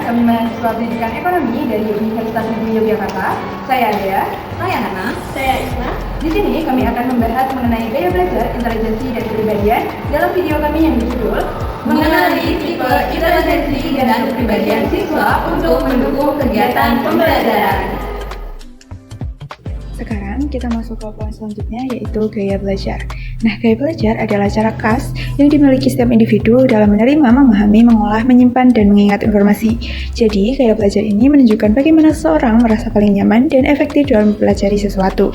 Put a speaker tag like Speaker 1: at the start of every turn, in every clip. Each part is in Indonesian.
Speaker 1: kami mahasiswa pendidikan ekonomi dari Universitas Negeri Yogyakarta. Saya Adea.
Speaker 2: Saya Hana. Saya Isma.
Speaker 1: Di sini kami akan membahas mengenai gaya belajar, intelijensi, dan kepribadian dalam video kami yang berjudul
Speaker 2: Mengenali tipe intelijensi dan kepribadian siswa untuk mendukung kegiatan pembelajaran.
Speaker 3: Sekarang kita masuk ke poin selanjutnya, yaitu gaya belajar. Nah, gaya belajar adalah cara khas yang dimiliki setiap individu dalam menerima, memahami, mengolah, menyimpan, dan mengingat informasi. Jadi, gaya belajar ini menunjukkan bagaimana seseorang merasa paling nyaman dan efektif dalam mempelajari sesuatu.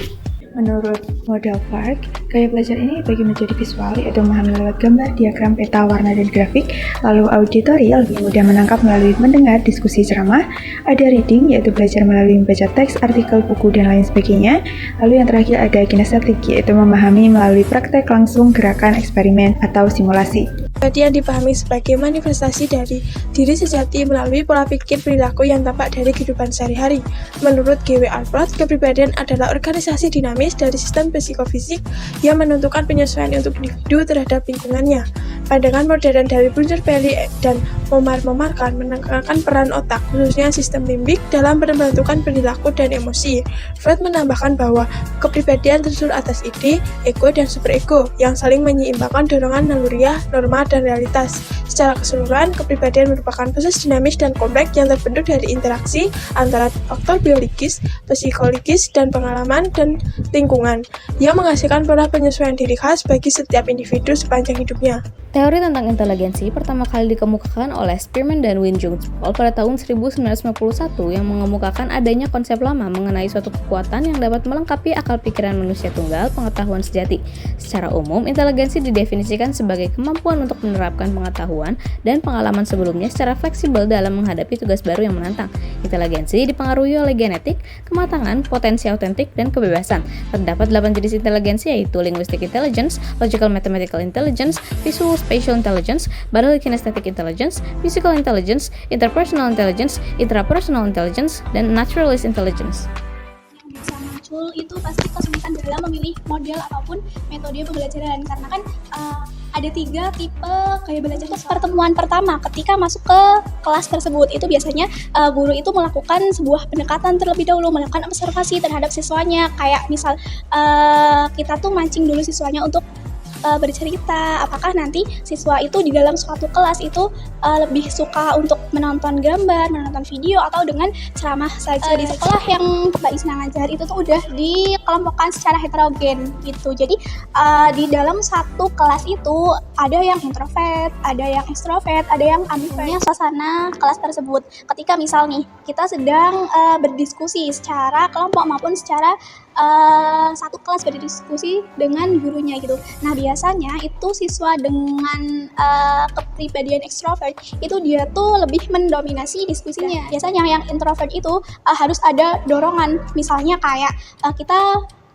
Speaker 3: Menurut model Clark, gaya belajar ini dibagi menjadi visual, yaitu memahami lewat gambar, diagram, peta, warna, dan grafik. Lalu auditory, lebih mudah menangkap melalui mendengar, diskusi, ceramah. Ada reading, yaitu belajar melalui membaca teks, artikel, buku, dan lain sebagainya. Lalu yang terakhir ada kinestetik, yaitu memahami melalui praktek langsung, gerakan, eksperimen, atau simulasi.
Speaker 4: Kepribadian dipahami sebagai manifestasi dari diri sejati melalui pola pikir perilaku yang tampak dari kehidupan sehari-hari. Menurut G.W. Alport, kepribadian adalah organisasi dinamis dari sistem psikofisik yang menentukan penyesuaian untuk individu terhadap lingkungannya. Pandangan modern dari Buncher-Belli dan Momar-Momarkan menekankan peran otak, khususnya sistem limbik, dalam menentukan perilaku dan emosi. Freud menambahkan bahwa kepribadian tersusun atas ide, ego, dan superego yang saling menyeimbangkan dorongan naluriah, norma, dan realitas. Secara keseluruhan, kepribadian merupakan proses dinamis dan kompleks yang terbentuk dari interaksi antara faktor biologis, psikologis, dan pengalaman dan lingkungan, yang menghasilkan pola penyesuaian diri khas bagi setiap individu sepanjang hidupnya.
Speaker 5: Teori tentang inteligensi pertama kali dikemukakan oleh Spearman dan Wing-Jung Chol pada tahun 1991 yang mengemukakan adanya konsep lama mengenai suatu kekuatan yang dapat melengkapi akal pikiran manusia tunggal, pengetahuan sejati. Secara umum, inteligensi didefinisikan sebagai kemampuan untuk menerapkan pengetahuan dan pengalaman sebelumnya secara fleksibel dalam menghadapi tugas baru yang menantang. Inteligensi dipengaruhi oleh genetik, kematangan, potensi autentik, dan kebebasan. Terdapat 8 jenis inteligensi, yaitu linguistic intelligence, logical mathematical intelligence, visual spatial intelligence, bodily kinesthetic intelligence, physical intelligence, interpersonal intelligence, intrapersonal intelligence, dan naturalist intelligence.
Speaker 6: Bisa muncul itu pasti kesulitan dalam memilih model ataupun metode pembelajaran, karena kan ada 3 tipe gaya belajar. Pertemuan pertama ketika masuk ke kelas tersebut itu biasanya guru itu melakukan sebuah pendekatan terlebih dahulu, melakukan observasi terhadap siswanya, kayak misal kita tuh mancing dulu siswanya untuk bercerita, apakah nanti siswa itu di dalam suatu kelas itu lebih suka untuk menonton gambar, menonton video, atau dengan ceramah saja. Di sekolah yang Mbak Isna ngajar itu tuh udah dikelompokkan secara heterogen gitu. Jadi di dalam satu kelas itu ada yang introvert, ada yang ekstrovert, ada yang ambivert. Suasana kelas tersebut ketika misal nih kita sedang berdiskusi secara kelompok maupun secara satu kelas berdiskusi dengan gurunya gitu. Nah, biasanya itu siswa dengan kepribadian ekstrovert itu dia tuh lebih mendominasi diskusinya. Biasanya yang introvert itu harus ada dorongan, misalnya kayak kita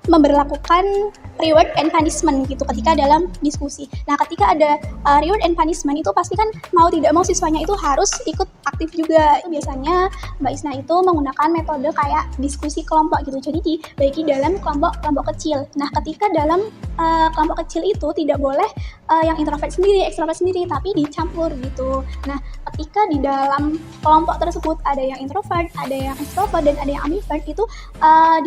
Speaker 6: memberlakukan reward and punishment gitu ketika dalam diskusi. Nah, ketika ada reward and punishment itu pasti kan mau tidak mau siswanya itu harus ikut aktif juga. Biasanya Mbak Isna itu menggunakan metode kayak diskusi kelompok gitu. Jadi dibagi dalam kelompok kecil. Nah, ketika dalam kelompok kecil itu tidak boleh yang introvert sendiri, ekstrovert sendiri, tapi dicampur gitu. Nah, ketika di dalam kelompok tersebut ada yang introvert, ada yang extrovert, dan ada yang ambivert, itu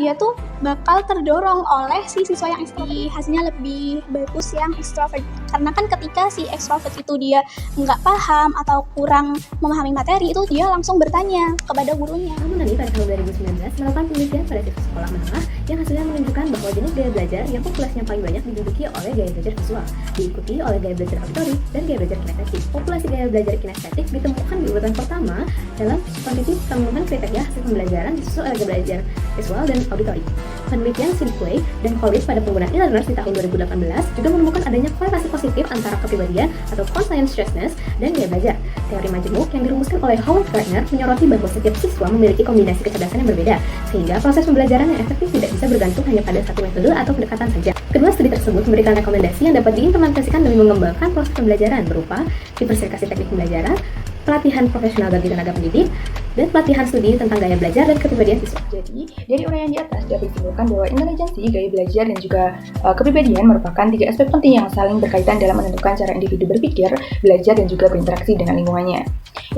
Speaker 6: dia tuh bakal terdorong oleh si siswa yang ekstrovert. Hasilnya lebih bagus yang extrovert, karena kan ketika si extrovert itu dia nggak paham atau kurang memahami materi, itu dia langsung bertanya kepada gurunya.
Speaker 5: Namun pada tahun 2019 melakukan penelitian pada siswa sekolah menengah yang hasilnya menunjukkan bahwa jenis gaya belajar yang populasinya paling banyak diduduki oleh gaya belajar visual, diikuti oleh gaya belajar auditory dan gaya belajar kinestetik. Populasi gaya belajar kinestetik ditemukan di urutan pertama dalam kuantitatif pemenuhan kriteria hasil pembelajaran disusul oleh gaya belajar visual dan auditory. Penelitian Sidquay dan Collins pada penggunaan e-learners di tahun 2018 juga menemukan adanya korelasi positif antara kepribadian atau conscientiousness dan gaya belajar. Teori majemuk yang dirumuskan oleh Howard Gardner menyoroti bahwa setiap siswa memiliki kombinasi kecerdasan yang berbeda, sehingga proses pembelajaran yang efektif tidak bisa bergantung hanya pada satu metode atau pendekatan saja. Kedua studi tersebut memberikan rekomendasi yang dapat diimplementasikan demi mengembangkan proses pembelajaran berupa diversifikasi teknik pembelajaran, pelatihan profesional bagi tenaga pendidik, dan pelatihan studi tentang gaya belajar dan kepribadian siswa.
Speaker 3: Jadi, dari uraian di atas dapat disimpulkan bahwa intelijensi, gaya belajar, dan juga kepribadian merupakan 3 aspek penting yang saling berkaitan dalam menentukan cara individu berpikir, belajar, dan juga berinteraksi dengan lingkungannya.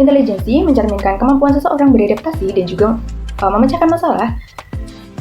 Speaker 3: Intelijensi mencerminkan kemampuan seseorang beradaptasi dan juga memecahkan masalah.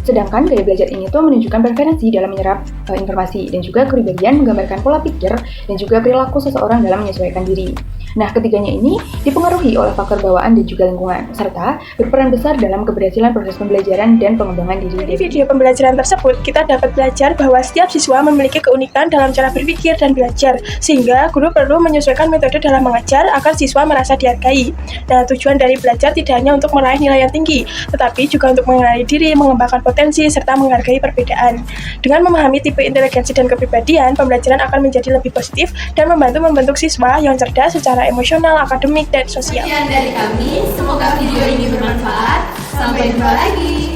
Speaker 3: Sedangkan gaya belajar ini tuh menunjukkan preferensi dalam menyerap informasi, dan juga kepribadian menggambarkan pola pikir dan juga perilaku seseorang dalam menyesuaikan diri. Nah, ketiganya ini dipengaruhi oleh faktor bawaan dan juga lingkungan, serta berperan besar dalam keberhasilan proses pembelajaran dan pengembangan diri.
Speaker 4: Di video pembelajaran tersebut, kita dapat belajar bahwa setiap siswa memiliki keunikan dalam cara berpikir dan belajar, sehingga guru perlu menyesuaikan metode dalam mengajar agar siswa merasa dihargai. Dan tujuan dari belajar tidak hanya untuk meraih nilai yang tinggi, tetapi juga untuk mengenali diri, mengembangkan potensi, serta menghargai perbedaan. Dengan memahami tipe inteligensi dan kepribadian, pembelajaran akan menjadi lebih positif dan membentuk siswa yang cerdas secara emosional, akademik, dan sosial.
Speaker 2: Sekian dari kami, semoga video ini bermanfaat. Sampai jumpa lagi.